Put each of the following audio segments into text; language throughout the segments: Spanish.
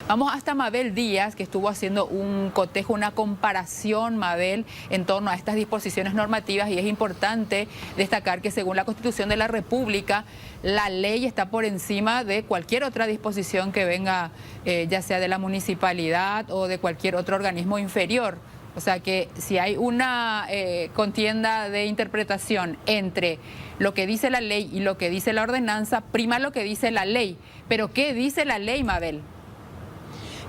Vamos hasta Mabel Díaz, que estuvo haciendo un cotejo, una comparación, Mabel, en torno a estas disposiciones normativas, y es importante destacar que según la Constitución de la República, la ley está por encima de cualquier otra disposición que venga, ya sea de la municipalidad o de cualquier otro organismo inferior. O sea que si hay una contienda de interpretación entre lo que dice la ley y lo que dice la ordenanza, prima lo que dice la ley. ¿Pero qué dice la ley, Mabel?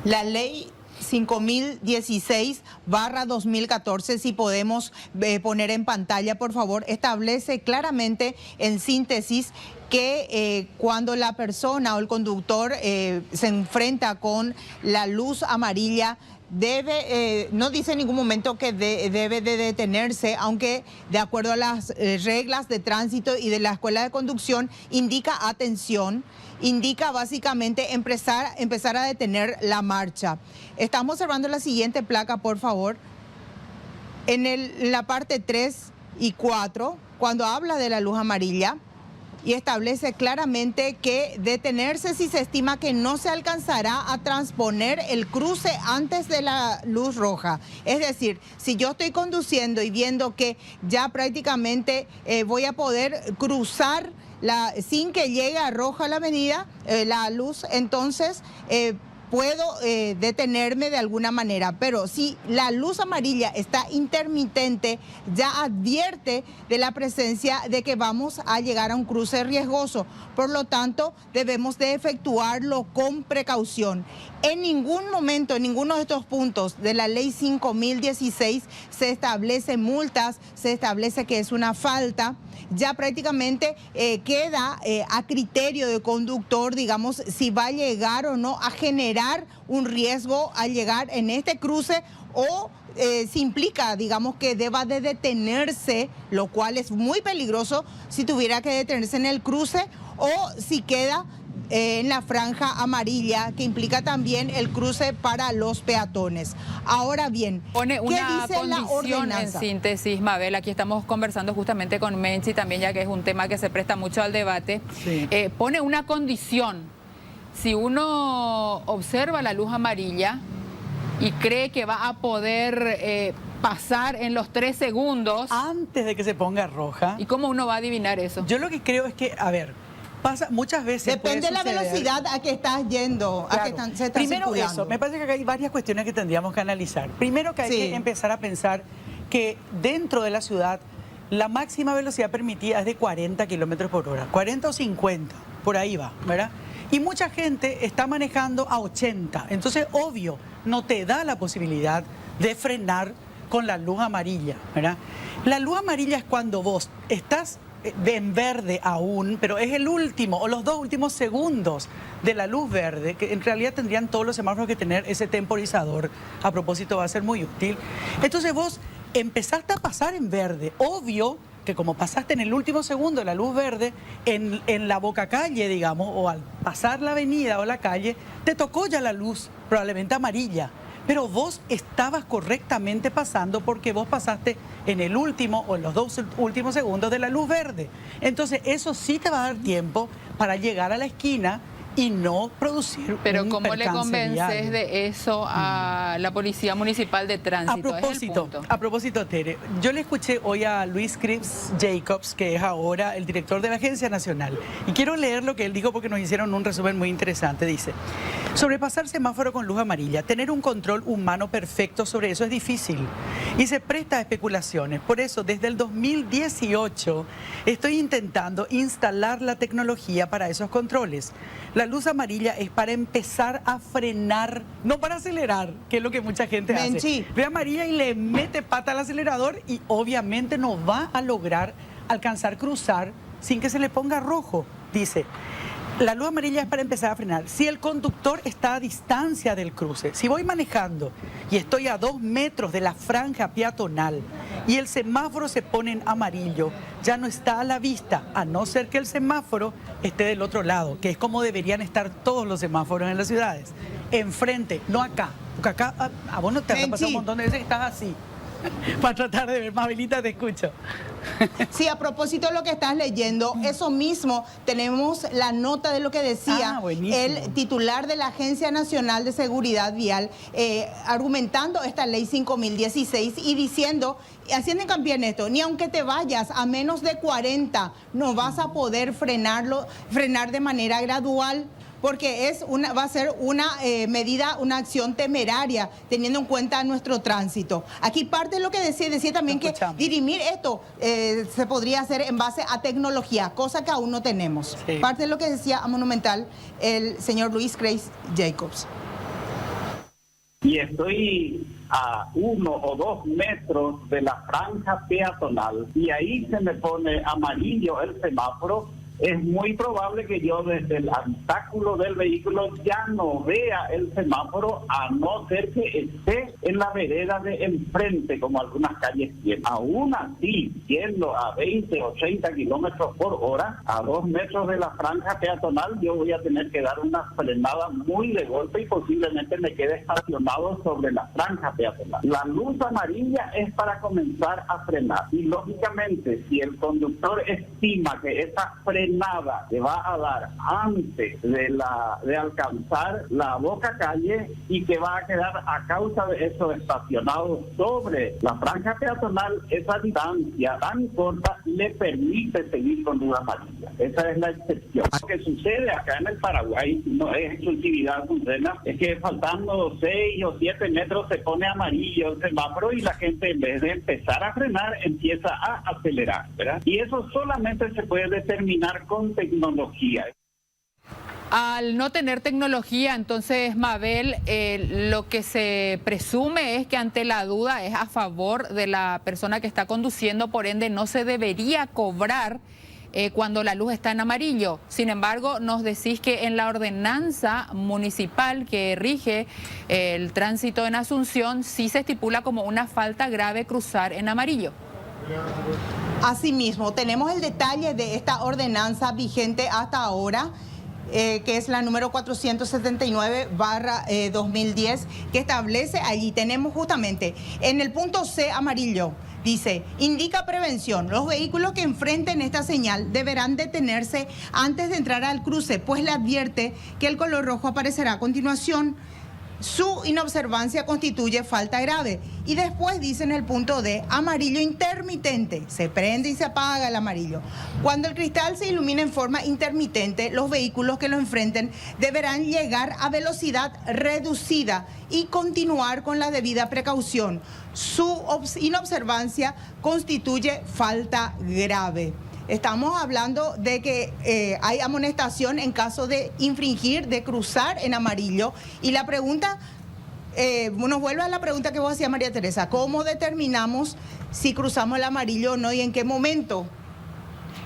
La ley 5016/2014, si podemos poner en pantalla, por favor, establece claramente en síntesis que cuando la persona o el conductor se enfrenta con la luz amarilla, no dice en ningún momento que debe de detenerse, aunque de acuerdo a las reglas de tránsito y de la escuela de conducción indica atención, indica básicamente empezar a detener la marcha. Estamos observando la siguiente placa, por favor. En la parte 3 y 4, cuando habla de la luz amarilla, y establece claramente que detenerse si se estima que no se alcanzará a transponer el cruce antes de la luz roja. Es decir, si yo estoy conduciendo y viendo que ya prácticamente voy a poder cruzar sin que llegue a roja la avenida, la luz, entonces puedo detenerme de alguna manera, pero si la luz amarilla está intermitente, ya advierte de la presencia de que vamos a llegar a un cruce riesgoso. Por lo tanto, debemos de efectuarlo con precaución. En ningún momento, en ninguno de estos puntos de la ley 5016 se establecen multas, se establece que es una falta. Ya prácticamente queda a criterio del conductor, digamos, si va a llegar o no a generar un riesgo al llegar en este cruce, o si implica, digamos, que deba de detenerse, lo cual es muy peligroso si tuviera que detenerse en el cruce, o si queda en la franja amarilla, que implica también el cruce para los peatones. Ahora bien, pone una ¿qué dice la condición ordenanza? En síntesis, Mabel? Aquí estamos conversando justamente con Menchi también, ya que es un tema que se presta mucho al debate. Sí. Pone una condición: si uno observa la luz amarilla y cree que va a poder pasar en los 3 segundos antes de que se ponga roja. ¿Y cómo uno va a adivinar eso? Yo lo que creo es que, a ver, pasa muchas veces. Depende de la velocidad a que estás yendo, claro, a que se está primero circulando. Eso, me parece que acá hay varias cuestiones que tendríamos que analizar. Primero que hay que empezar a pensar que dentro de la ciudad la máxima velocidad permitida es de 40 kilómetros por hora, 40 o 50, por ahí va, ¿verdad? Y mucha gente está manejando a 80, entonces obvio no te da la posibilidad de frenar con la luz amarilla, ¿verdad? La luz amarilla es cuando vos estás en verde aún, pero es el último o los 2 últimos segundos de la luz verde, que en realidad tendrían todos los semáforos que tener ese temporizador. A propósito, va a ser muy útil. Entonces vos empezaste a pasar en verde, obvio que como pasaste en el último segundo de la luz verde, en la boca calle, digamos, o al pasar la avenida o la calle, te tocó ya la luz probablemente amarilla. Pero vos estabas correctamente pasando porque vos pasaste en el último o en los 2 últimos segundos de la luz verde. Entonces eso sí te va a dar tiempo para llegar a la esquina y no producir Pero un ¿cómo le convences vial de eso a la Policía Municipal de Tránsito? A propósito, Tere, yo le escuché hoy a Luis Cripps Jacobs, que es ahora el director de la Agencia Nacional, y quiero leer lo que él dijo porque nos hicieron un resumen muy interesante. Dice: sobrepasar semáforo con luz amarilla, tener un control humano perfecto sobre eso es difícil y se presta a especulaciones. Por eso, desde el 2018 estoy intentando instalar la tecnología para esos controles. La luz amarilla es para empezar a frenar, no para acelerar, que es lo que mucha gente hace. Ve amarilla y le mete pata al acelerador y obviamente no va a lograr alcanzar cruzar sin que se le ponga rojo. Dice: la luz amarilla es para empezar a frenar. Si el conductor está a distancia del cruce, si voy manejando y estoy a 2 metros de la franja peatonal y el semáforo se pone en amarillo, ya no está a la vista, a no ser que el semáforo esté del otro lado, que es como deberían estar todos los semáforos en las ciudades. Enfrente, no acá. Porque acá a vos no te ha pasado un montón de veces que estás así. para tratar de ver. Mabelita, te escucho. Sí, a propósito de lo que estás leyendo, eso mismo, tenemos la nota de lo que decía el titular de la Agencia Nacional de Seguridad Vial, argumentando esta ley 5016 y diciendo, haciendo hincapié en esto, ni aunque te vayas a menos de 40, no vas a poder frenar de manera gradual, porque va a ser una medida, una acción temeraria, teniendo en cuenta nuestro tránsito. Aquí parte de lo que decía también que dirimir esto se podría hacer en base a tecnología, cosa que aún no tenemos. Sí. Parte de lo que decía a Monumental el señor Luis Grace Jacobs. Y estoy a 1 o 2 metros de la franja peatonal y ahí se me pone amarillo el semáforo, es muy probable que yo desde el habitáculo del vehículo ya no vea el semáforo, a no ser que esté en la vereda de enfrente, como algunas calles tienen. Aún así, yendo a 20 o 30 kilómetros por hora, a 2 metros de la franja peatonal, yo voy a tener que dar una frenada muy de golpe y posiblemente me quede estacionado sobre la franja peatonal. La luz amarilla es para comenzar a frenar. Y lógicamente, si el conductor estima que esa frenada le va a dar antes de alcanzar la boca calle y que va a quedar a causa de eso estacionado sobre la franja peatonal, esa distancia tan corta le permite seguir con luz amarilla. Esa es la excepción. Lo que sucede acá en el Paraguay no es exclusividad sucena, es que faltando 6 o 7 metros se pone amarillo el semáforo y la gente, en vez de empezar a frenar, empieza a acelerar, ¿verdad? Y eso solamente se puede determinar con tecnología. Al no tener tecnología, entonces, Mabel, lo que se presume es que ante la duda es a favor de la persona que está conduciendo, por ende no se debería cobrar cuando la luz está en amarillo. Sin embargo, nos decís que en la ordenanza municipal que rige el tránsito en Asunción sí se estipula como una falta grave cruzar en amarillo. Asimismo, tenemos el detalle de esta ordenanza vigente hasta ahora, que es la número 479/2010, que establece allí, tenemos justamente en el punto C amarillo, dice, indica prevención. Los vehículos que enfrenten esta señal deberán detenerse antes de entrar al cruce, pues le advierte que el color rojo aparecerá a continuación. Su inobservancia constituye falta grave. Y después dice en el punto D, amarillo intermitente, se prende y se apaga el amarillo. Cuando el cristal se ilumina en forma intermitente, los vehículos que lo enfrenten deberán llegar a velocidad reducida y continuar con la debida precaución. Su inobservancia constituye falta grave. Estamos hablando de que hay amonestación en caso de infringir, de cruzar en amarillo. Y la pregunta, nos vuelve a la pregunta que vos hacías, María Teresa. ¿Cómo determinamos si cruzamos el amarillo o no y en qué momento?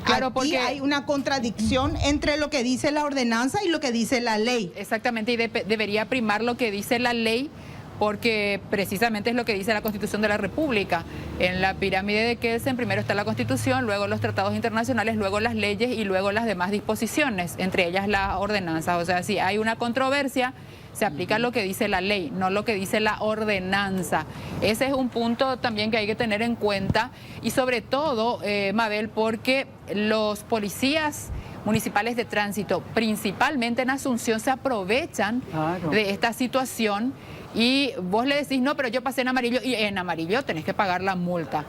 Claro, porque hay una contradicción entre lo que dice la ordenanza y lo que dice la ley. Exactamente, y debería primar lo que dice la ley, porque precisamente es lo que dice la Constitución de la República. En la pirámide de Kelsen primero está la Constitución, luego los tratados internacionales, luego las leyes y luego las demás disposiciones, entre ellas las ordenanzas. O sea, si hay una controversia, se aplica lo que dice la ley, no lo que dice la ordenanza. Ese es un punto también que hay que tener en cuenta, y sobre todo, Mabel, porque los policías municipales de tránsito, principalmente en Asunción, se aprovechan de esta situación. Y vos le decís, no, pero yo pasé en amarillo, y en amarillo tenés que pagar la multa.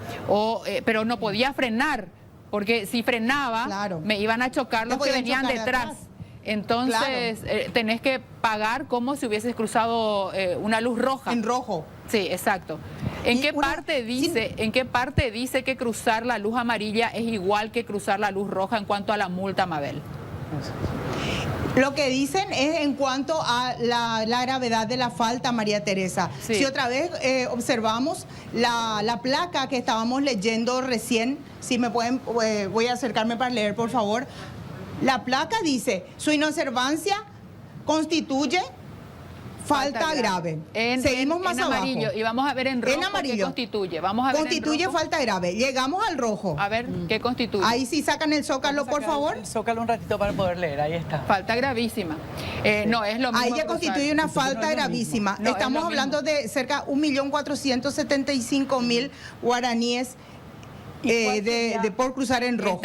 Pero no podía frenar, porque si frenaba, me iban a chocar los que venían detrás. Entonces, tenés que pagar como si hubieses cruzado una luz roja. En rojo. Sí, exacto. ¿En qué parte dice que cruzar la luz amarilla es igual que cruzar la luz roja en cuanto a la multa, Mabel? Lo que dicen es en cuanto a la gravedad de la falta, María Teresa. Sí. Si otra vez observamos la placa que estábamos leyendo recién, si me pueden, voy a acercarme para leer, por favor. La placa dice, su inobservancia constituye falta grave. Seguimos más en abajo. Amarillo, y vamos a ver en rojo amarillo. qué constituye. Vamos a ver Constituye en rojo. falta grave. Llegamos al rojo. A ver, ¿qué constituye? Ahí sí sacan el zócalo, por favor. El zócalo un ratito para poder leer, ahí está. Falta gravísima. No, es lo mismo. Ahí ya cruzar. constituye una falta gravísima. No, es Estamos lo hablando de cerca de 1.475.000 guaraníes por cruzar en rojo.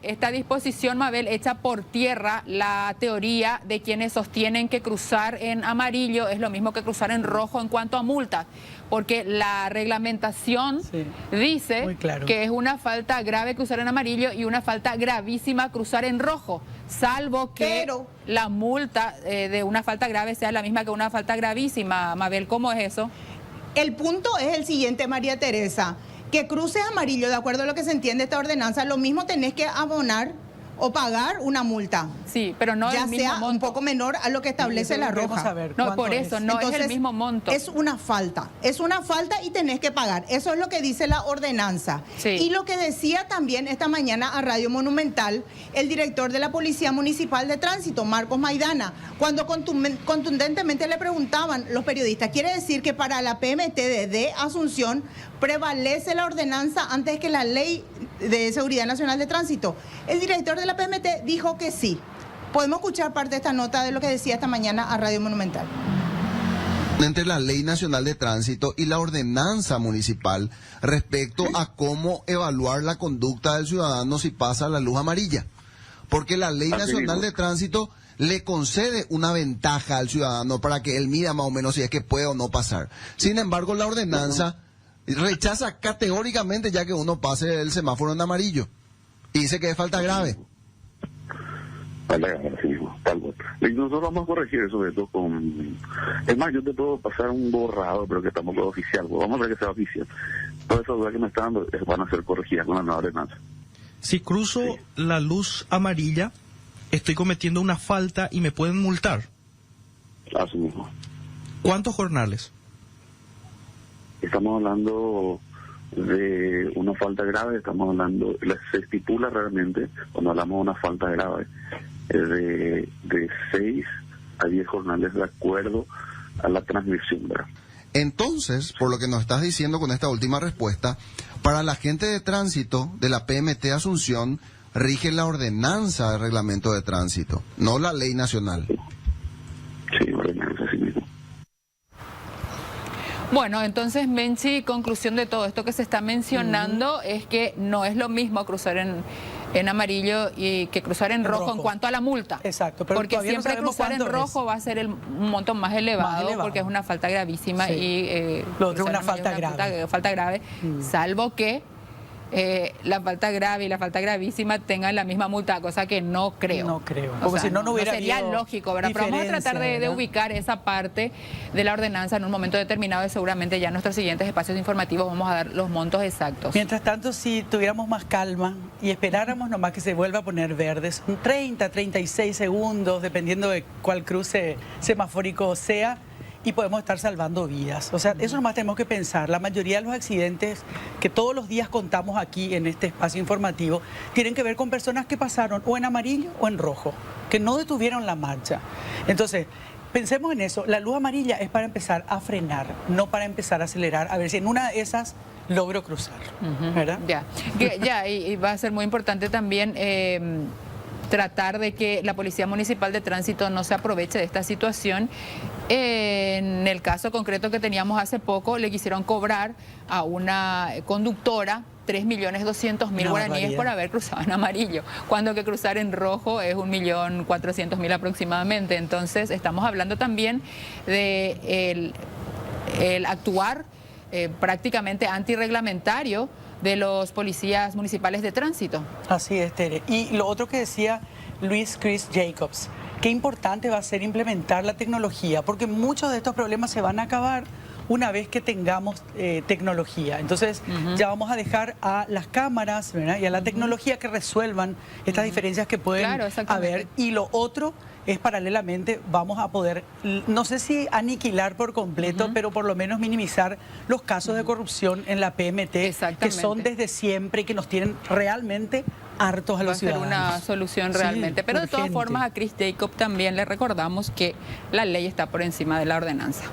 Esta disposición, Mabel, hecha por tierra la teoría de quienes sostienen que cruzar en amarillo es lo mismo que cruzar en rojo en cuanto a multas, porque la reglamentación dice que es una falta grave cruzar en amarillo y una falta gravísima cruzar en rojo, salvo que la multa de una falta grave sea la misma que una falta gravísima. Mabel, ¿cómo es eso? El punto es el siguiente, María Teresa. Que cruces amarillo, de acuerdo a lo que se entiende esta ordenanza, lo mismo tenés que abonar o pagar una multa. Sí, pero no ya el mismo sea monto. Un poco menor a lo que establece la roja. No, por eso, no es el mismo monto. Es una falta y tenés que pagar. Eso es lo que dice la ordenanza. Sí. Y lo que decía también esta mañana a Radio Monumental el director de la Policía Municipal de Tránsito, Marcos Maidana, cuando contundentemente le preguntaban los periodistas, ¿quiere decir que para la PMT de Asunción prevalece la ordenanza antes que la Ley de Seguridad Nacional de Tránsito? El director de la PMT dijo que sí. Podemos escuchar parte de esta nota de lo que decía esta mañana a Radio Monumental. Entre la Ley Nacional de Tránsito y la ordenanza municipal respecto a cómo evaluar la conducta del ciudadano si pasa la luz amarilla. Porque la Ley Nacional de Tránsito le concede una ventaja al ciudadano para que él mida más o menos si es que puede o no pasar. Sin embargo, la ordenanza rechaza categóricamente ya que uno pase el semáforo en amarillo y dice que es falta grave. Así mismo, tal cual. Y nosotros vamos a corregir eso de todo con... Es más, yo te puedo pasar un borrado, pero que tampoco es oficial. Vamos a ver que sea oficial. Todas esas dudas que me están dando van a ser corregidas con la nueva ordenanza. Si cruzo la luz amarilla, estoy cometiendo una falta y me pueden multar. Así mismo. ¿Cuántos jornales? Estamos hablando de una falta grave, estamos hablando, se estipula realmente, cuando hablamos de una falta grave, de 6 a 10 jornales de acuerdo a la transmisión, ¿verdad? Entonces, por lo que nos estás diciendo con esta última respuesta, para la gente de tránsito de la PMT Asunción rige la ordenanza de reglamento de tránsito, no la ley nacional. Sí, ordenanza, sí mismo. Bueno, entonces, Menchi, conclusión de todo esto que se está mencionando es que no es lo mismo cruzar en amarillo y que cruzar en rojo en cuanto a la multa. Exacto, pero porque siempre cruzar en rojo va a ser un monto más elevado, porque es una falta gravísima y lo otro es una falta grave. Falta grave, salvo que la falta grave y la falta gravísima tengan la misma multa, cosa que no creo. No creo. Porque si no hubiera sería lógico, ¿verdad? Pero vamos a tratar de ubicar esa parte de la ordenanza en un momento determinado y seguramente ya en nuestros siguientes espacios informativos vamos a dar los montos exactos. Mientras tanto, si tuviéramos más calma y esperáramos nomás que se vuelva a poner verde, son 30, 36 segundos, dependiendo de cuál cruce semafórico sea, y podemos estar salvando vidas. O sea, eso nomás tenemos que pensar. La mayoría de los accidentes que todos los días contamos aquí en este espacio informativo tienen que ver con personas que pasaron o en amarillo o en rojo, que no detuvieron la marcha. Entonces, pensemos en eso. La luz amarilla es para empezar a frenar, no para empezar a acelerar. A ver si en una de esas logro cruzar, ¿verdad? Y va a ser muy importante también tratar de que la Policía Municipal de Tránsito no se aproveche de esta situación. En el caso concreto que teníamos hace poco, le quisieron cobrar a una conductora 3.200.000 guaraníes por haber cruzado en amarillo, cuando que cruzar en rojo es 1.400.000 aproximadamente. Entonces estamos hablando también de el actuar prácticamente antirreglamentario de los policías municipales de tránsito. Así es, Tere. Y lo otro que decía Luis Chris Jacobs, qué importante va a ser implementar la tecnología, porque muchos de estos problemas se van a acabar una vez que tengamos tecnología. Entonces ya vamos a dejar a las cámaras, ¿verdad?, y a la tecnología que resuelvan estas diferencias que pueden haber. Y lo otro es, paralelamente, vamos a poder, no sé si aniquilar por completo, pero por lo menos minimizar los casos de corrupción en la PMT, que son desde siempre y que nos tienen realmente hartos a Va a los ser ciudadanos. una solución Sí, realmente. Pero de todas urgente. formas a Chris Jacob también le recordamos que la ley está por encima de la ordenanza.